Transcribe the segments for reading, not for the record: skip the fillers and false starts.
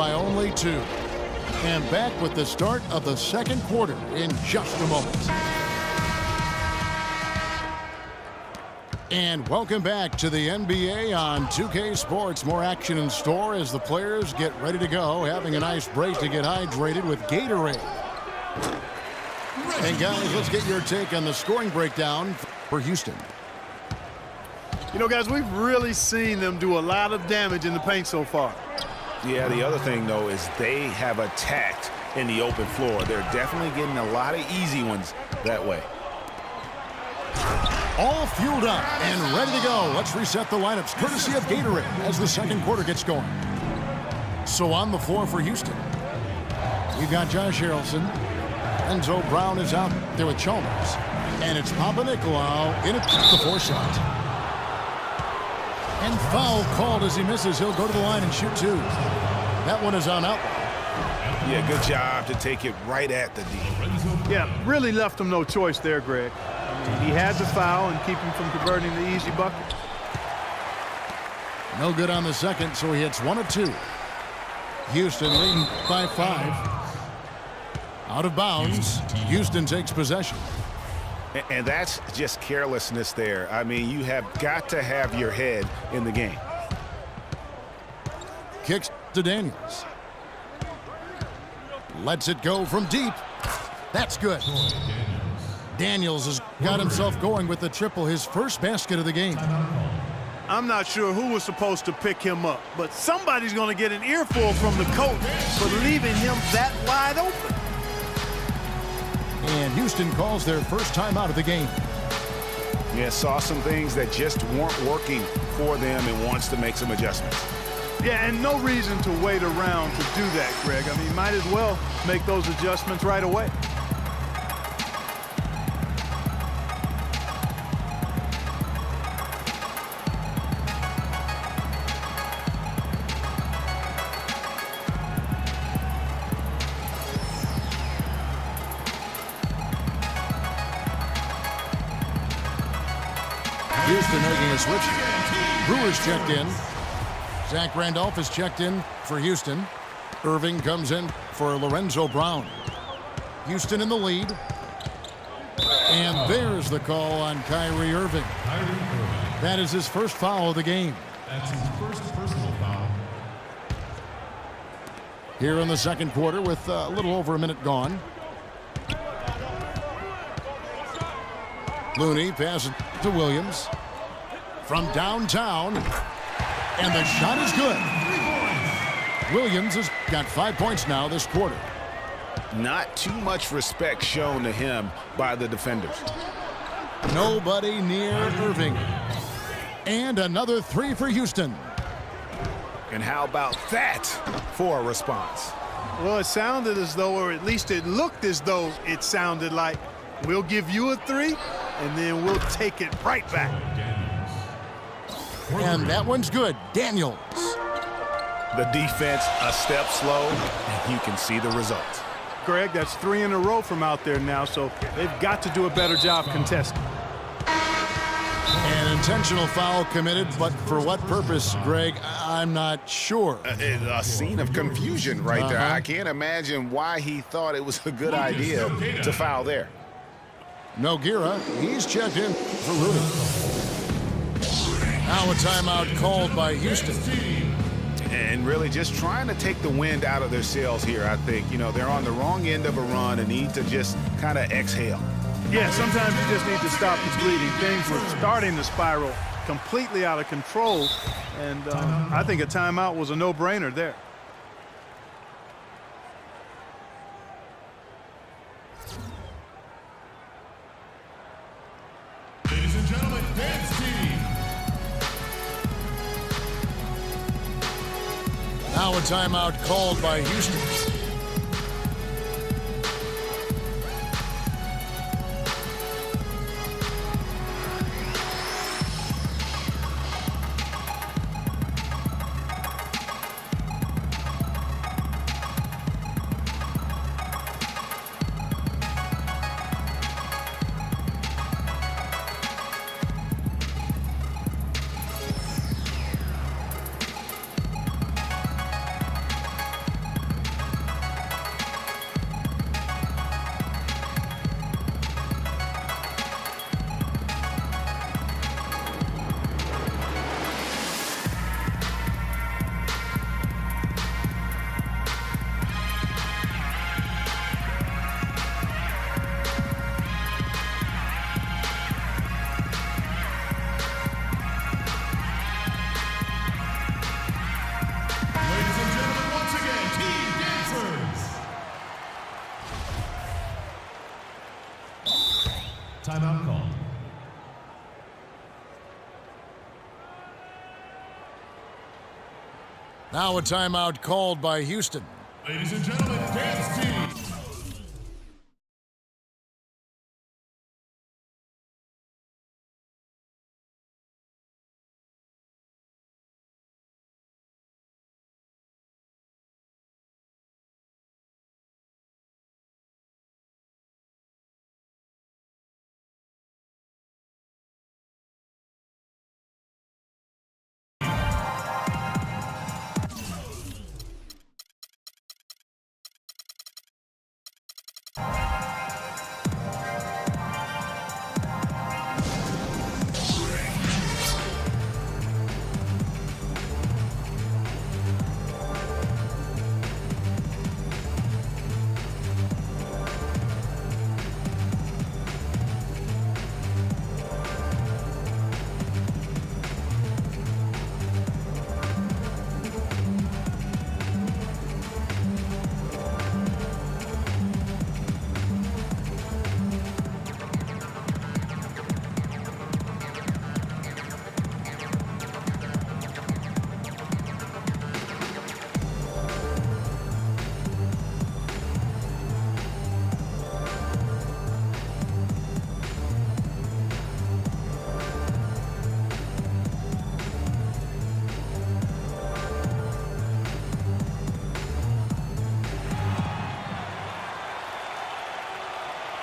by only 2. And back with the start of the second quarter in just a moment. And welcome back to the NBA on 2K Sports. More action in store as the players get ready to go, having a nice break to get hydrated with Gatorade. And guys, let's get your take on the scoring breakdown for Houston. You know, guys, we've really seen them do a lot of damage in the paint so far. Yeah, the other thing, though, is they have attacked in the open floor. They're definitely getting a lot of easy ones that way. All fueled up and ready to go. Let's reset the lineups courtesy of Gatorade as the second quarter gets going. So on the floor for Houston, we've got Josh Harrelson. Enzo Brown is out there with Chalmers. And it's Papanikolaou in at the 4-shot. And foul called as he misses. He'll go to the line and shoot 2. That one is on out. Yeah, good job to take it right at the D. Yeah, really left him no choice there, Greg. He had to foul and keep him from converting the easy bucket. No good on the second, so he hits 1 of 2. Houston leading by 5. Out of bounds. Houston takes possession. And that's just carelessness there. I mean, you have got to have your head in the game. Kicks to Daniels. Lets it go from deep. That's good. Daniels has got himself going with the triple, his first basket of the game. I'm not sure who was supposed to pick him up, but somebody's going to get an earful from the coach for leaving him that wide open. And Houston calls their first timeout of the game. Yeah, saw some things that just weren't working for them and wants to make some adjustments. Yeah, and no reason to wait around to do that, Greg. I mean, might as well make those adjustments right away. Houston making a switch. Brewers checked in. Zach Randolph is checked in for Houston. Irving comes in for Lorenzo Brown. Houston in the lead. And there's the call on Kyrie Irving. That is his first foul of the game. That's his first personal foul. Here in the second quarter with a little over a minute gone. Looney passes to Williams. From downtown. And the shot is good. Williams has got 5 points now this quarter. Not too much respect shown to him by the defenders. Nobody near Irving. And another 3 for Houston. And how about that for a response? Well, it sounded as though, or at least it looked as though it sounded like, we'll give you a 3, and then we'll take it right back. And that one's good. Daniels. The defense a step slow, and you can see the results. Greg, that's 3 in a row from out there now, so they've got to do a better job contesting. An intentional foul committed, but for what purpose, Greg, I'm not sure. A scene of confusion right there. I can't imagine why he thought it was a good idea to foul there. Nogueira, he's checked in for Rudy. Now a timeout called by Houston. And really just trying to take the wind out of their sails here, I think. You know, they're on the wrong end of a run and need to just kind of exhale. Yeah, sometimes you just need to stop the bleeding. Things were starting to spiral completely out of control, and I think a timeout was a no-brainer there. Ladies and gentlemen, dance team. Now a timeout called by Houston. Now a timeout called by Houston. Ladies and gentlemen, dance team.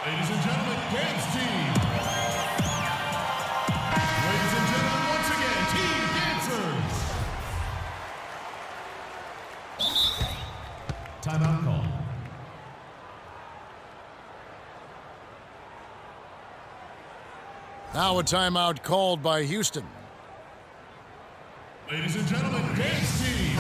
Ladies and gentlemen, dance team. Ladies and gentlemen, once again, team dancers. Timeout call. Now a timeout called by Houston. Ladies and gentlemen, dance team.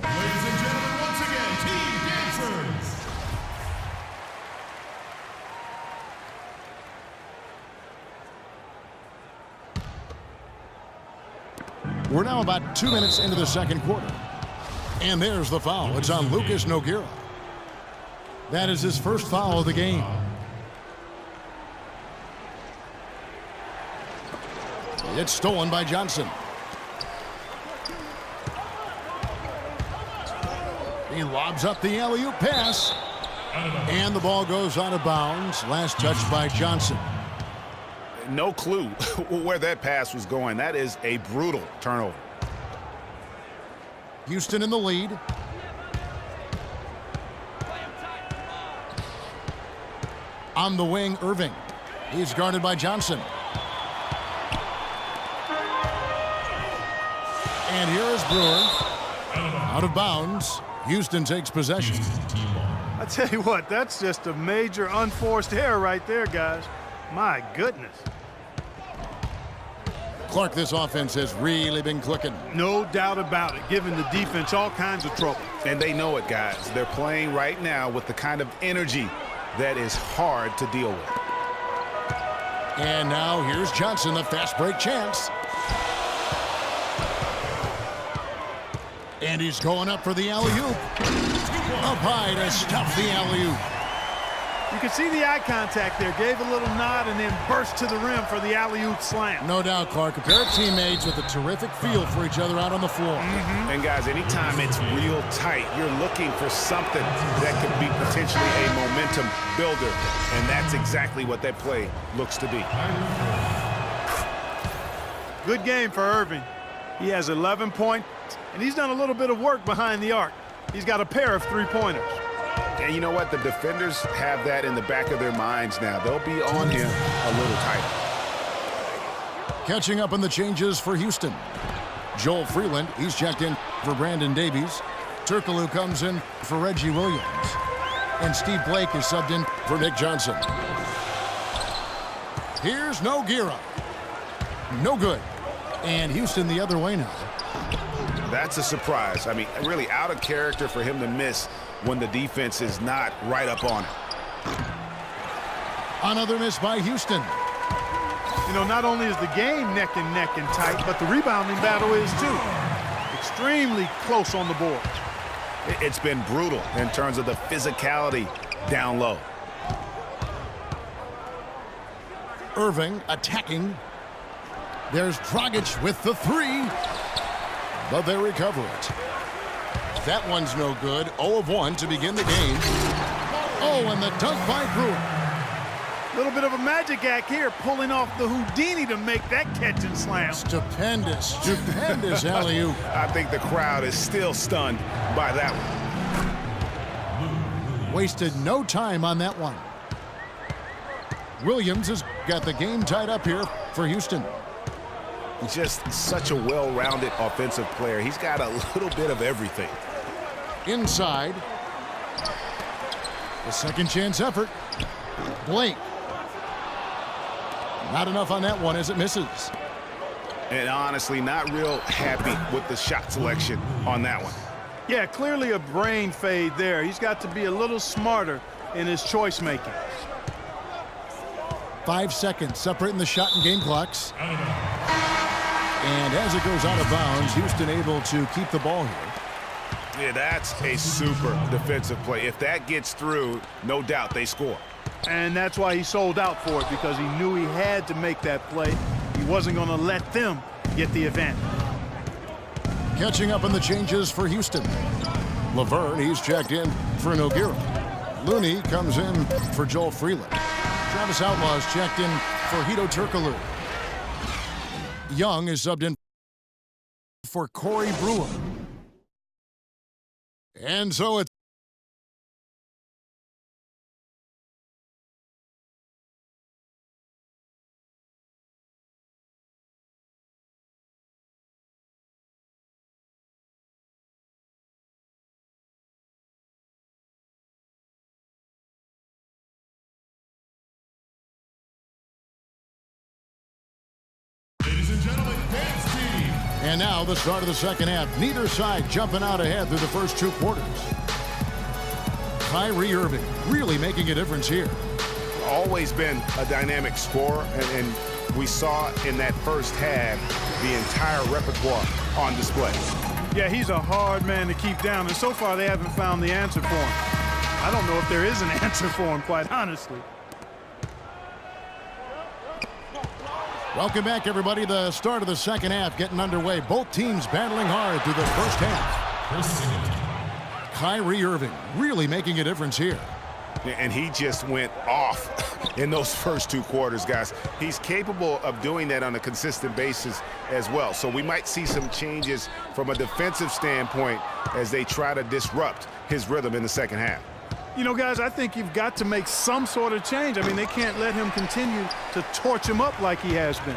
Ladies and gentlemen, once again, team dancers. We're now about 2 minutes into the second quarter. And there's the foul. It's on Lucas Nogueira. That is his first foul of the game. It's stolen by Johnson. He lobs up the alley-oop pass. And the ball goes out of bounds. Last touch by Johnson. No clue where that pass was going. That is a brutal turnover. Houston in the lead. On the wing, Irving. He's guarded by Johnson. And here is Brewer. Out of bounds. Houston takes possession. I tell you what, that's just a major unforced error right there, guys. My goodness. Clark, this offense has really been clicking. No doubt about it, giving the defense all kinds of trouble. And they know it, guys. They're playing right now with the kind of energy that is hard to deal with. And now here's Johnson, the fast break chance. And he's going up for the alley-oop. Up high to stuff the alley-oop. You can see the eye contact there. Gave a little nod and then burst to the rim for the alley-oop slam. No doubt, Clark. A pair of teammates with a terrific feel for each other out on the floor. And guys, anytime it's real tight, you're looking for something that could be potentially a momentum builder. And that's exactly what that play looks to be. Good game for Irving. He has 11 points, and he's done a little bit of work behind the arc. He's got a pair of three-pointers. And you know what? The defenders have that in the back of their minds now. They'll be on him a little tighter. Catching up on the changes for Houston. Joel Freeland, he's checked in for Brandon Davies. Turkoglu comes in for Reggie Williams. And Steve Blake is subbed in for Nick Johnson. Here's Nogueira. No good. And Houston the other way now. That's a surprise. I mean, really out of character for him to miss when the defense is not right up on it. Another miss by Houston. You know, not only is the game neck and tight, but the rebounding battle is too. Extremely close on the board. It's been brutal in terms of the physicality down low. Irving attacking. There's Dragic with the three. But they recover it. That one's no good. 0 of 1 to begin the game. Oh, and the dunk by Brewer. A little bit of a magic act here, pulling off the Houdini to make that catch and slam. Stupendous alley-oop. I think the crowd is still stunned by that one. Wasted no time on that one. Williams has got the game tied up here for Houston. Just such a well-rounded offensive player. He's got a little bit of everything. Inside. The second chance effort. Blake. Not enough on that one as it misses. And honestly, not real happy with the shot selection on that one. Yeah, clearly a brain fade there. He's got to be a little smarter in his choice making. 5 seconds separating the shot and game clocks. And as it goes out of bounds, Houston able to keep the ball here. Yeah, that's a super defensive play. If that gets through, no doubt they score. And that's why he sold out for it, because he knew he had to make that play. He wasn't going to let them get the advantage. Catching up on the changes for Houston. Laverne, he's checked in for Nogueira. Looney comes in for Joel Freeland. Travis Outlaw's checked in for Hedo Turkoglu. Young is subbed in for Corey Brewer. And so it's Ladies and gentlemen, dance team. And now the start of the second half. Neither side jumping out ahead through the first 2 quarters. Kyrie Irving really making a difference here. Always been a dynamic scorer, and we saw in that first half the entire repertoire on display. Yeah, he's a hard man to keep down, and so far they haven't found the answer for him. I don't know if there is an answer for him, quite honestly. Welcome back, everybody. The start of the second half getting underway. Both teams battling hard through the first half. Kyrie Irving really making a difference here. And he just went off in those first 2 quarters, guys. He's capable of doing that on a consistent basis as well. So we might see some changes from a defensive standpoint as they try to disrupt his rhythm in the second half. You know, guys, I think you've got to make some sort of change. I mean, they can't let him continue to torch him up like he has been.